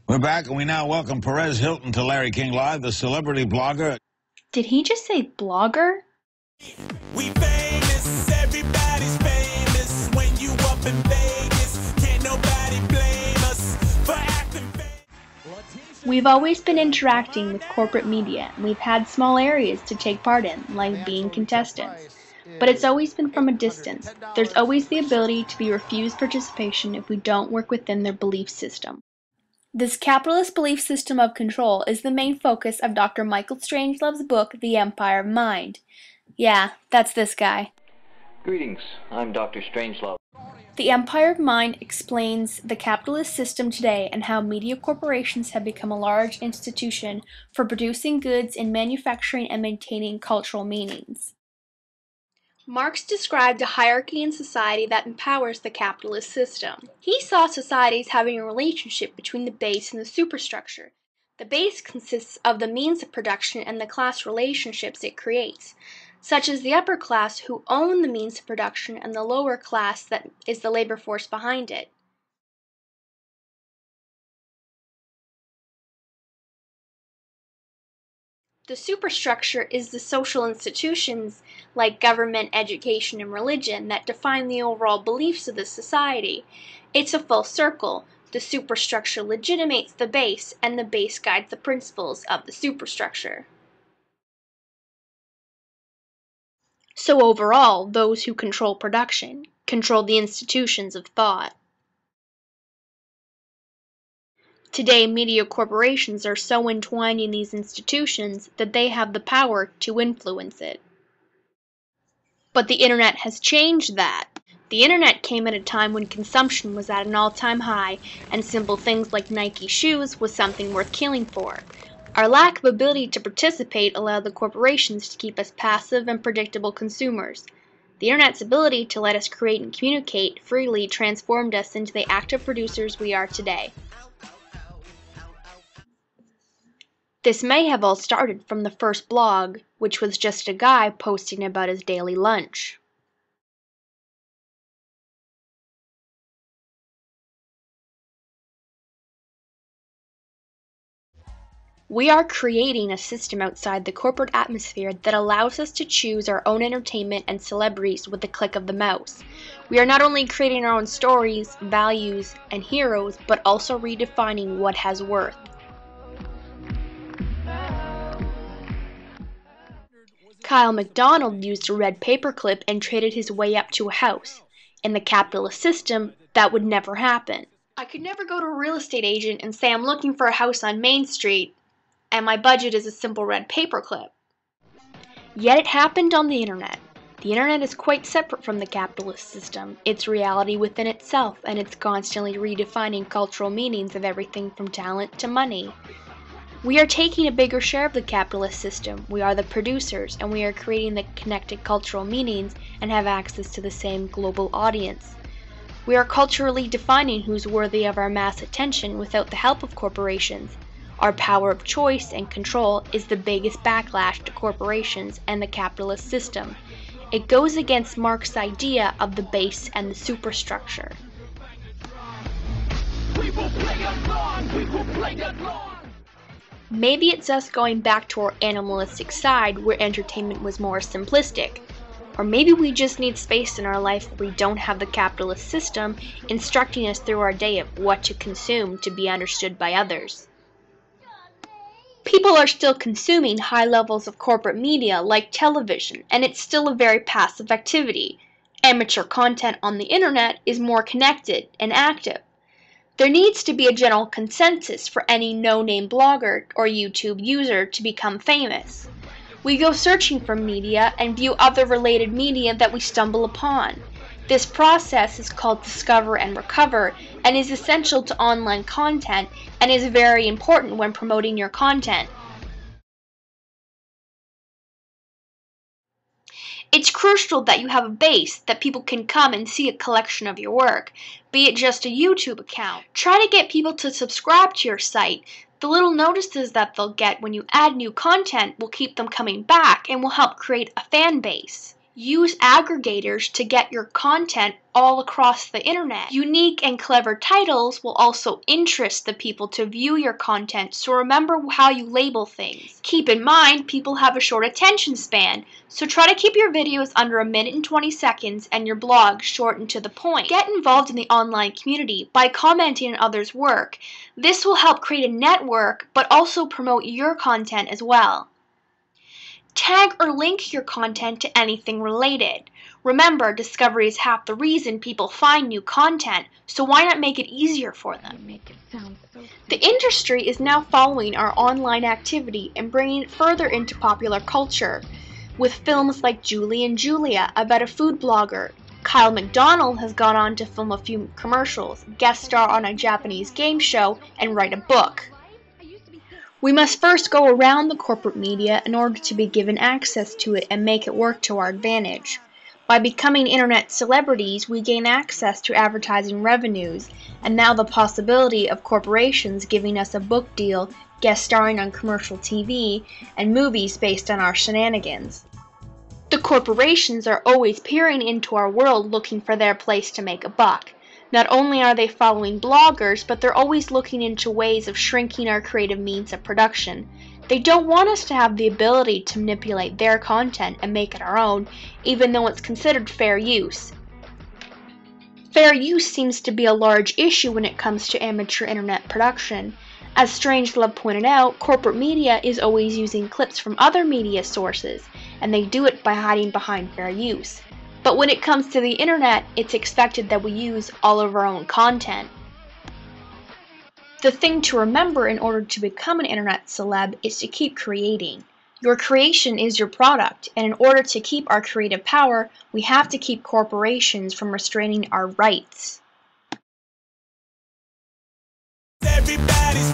We're back, and we now welcome Perez Hilton to Larry King Live, the celebrity blogger. Did he just say blogger? We famous, everybody's famous. When you up in Vegas, can't nobody blame us for acting famous. We've always been interacting with corporate media, and we've had small areas to take part in, like being contestants. But it's always been from a distance. There's always the ability to be refused participation if we don't work within their belief system. This capitalist belief system of control is the main focus of Dr. Michael Strangelove's book, The Empire of Mind. Yeah, that's this guy. Greetings, I'm Dr. Strangelove. The Empire of Mind explains the capitalist system today and how media corporations have become a large institution for producing goods and manufacturing and maintaining cultural meanings. Marx described a hierarchy in society that empowers the capitalist system. He saw societies having a relationship between the base and the superstructure. The base consists of the means of production and the class relationships it creates, such as the upper class who own the means of production and the lower class that is the labor force behind it. The superstructure is the social institutions like government, education, and religion that define the overall beliefs of the society. It's a full circle. The superstructure legitimates the base, and the base guides the principles of the superstructure. So overall, those who control production control the institutions of thought. Today, media corporations are so entwined in these institutions that they have the power to influence it. But the internet has changed that. The internet came at a time when consumption was at an all-time high, and simple things like Nike shoes was something worth killing for. Our lack of ability to participate allowed the corporations to keep us passive and predictable consumers. The internet's ability to let us create and communicate freely transformed us into the active producers we are today. This may have all started from the first blog, which was just a guy posting about his daily lunch. We are creating a system outside the corporate atmosphere that allows us to choose our own entertainment and celebrities with the click of the mouse. We are not only creating our own stories, values, and heroes, but also redefining what has worth. Kyle MacDonald used a red paperclip and traded his way up to a house. In the capitalist system, that would never happen. I could never go to a real estate agent and say I'm looking for a house on Main Street, and my budget is a simple red paperclip. Yet it happened on the internet. The internet is quite separate from the capitalist system. It's reality within itself, and it's constantly redefining cultural meanings of everything from talent to money. We are taking a bigger share of the capitalist system. We are the producers, and we are creating the connected cultural meanings and have access to the same global audience. We are culturally defining who's worthy of our mass attention without the help of corporations. Our power of choice and control is the biggest backlash to corporations and the capitalist system. It goes against Marx's idea of the base and the superstructure. Maybe it's us going back to our animalistic side where entertainment was more simplistic. Or maybe we just need space in our life where we don't have the capitalist system instructing us through our day of what to consume to be understood by others. People are still consuming high levels of corporate media like television, and it's still a very passive activity. Amateur content on the internet is more connected and active. There needs to be a general consensus for any no-name blogger or YouTube user to become famous. We go searching for media and view other related media that we stumble upon. This process is called discover and recover and is essential to online content and is very important when promoting your content. It's crucial that you have a base, that people can come and see a collection of your work, be it just a YouTube account. Try to get people to subscribe to your site. The little notices that they'll get when you add new content will keep them coming back and will help create a fan base. Use aggregators to get your content all across the internet. Unique and clever titles will also interest the people to view your content, so remember how you label things. Keep in mind, people have a short attention span, so try to keep your videos under 1 minute and 20 seconds and your blog short and to the point. Get involved in the online community by commenting on others' work. This will help create a network, but also promote your content as well. Tag or link your content to anything related. Remember, discovery is half the reason people find new content, so why not make it easier for them? The industry is now following our online activity and bringing it further into popular culture, with films like Julie and Julia about a food blogger. Kyle MacDonald has gone on to film a few commercials, guest star on a Japanese game show, and write a book. We must first go around the corporate media in order to be given access to it and make it work to our advantage. By becoming internet celebrities, we gain access to advertising revenues, and now the possibility of corporations giving us a book deal, guest starring on commercial TV, and movies based on our shenanigans. The corporations are always peering into our world looking for their place to make a buck. Not only are they following bloggers, but they're always looking into ways of shrinking our creative means of production. They don't want us to have the ability to manipulate their content and make it our own, even though it's considered fair use. Fair use seems to be a large issue when it comes to amateur internet production. As Strangelove pointed out, corporate media is always using clips from other media sources, and they do it by hiding behind fair use. But when it comes to the internet, it's expected that we use all of our own content. The thing to remember in order to become an internet celeb is to keep creating. Your creation is your product, and in order to keep our creative power, we have to keep corporations from restraining our rights. Everybody's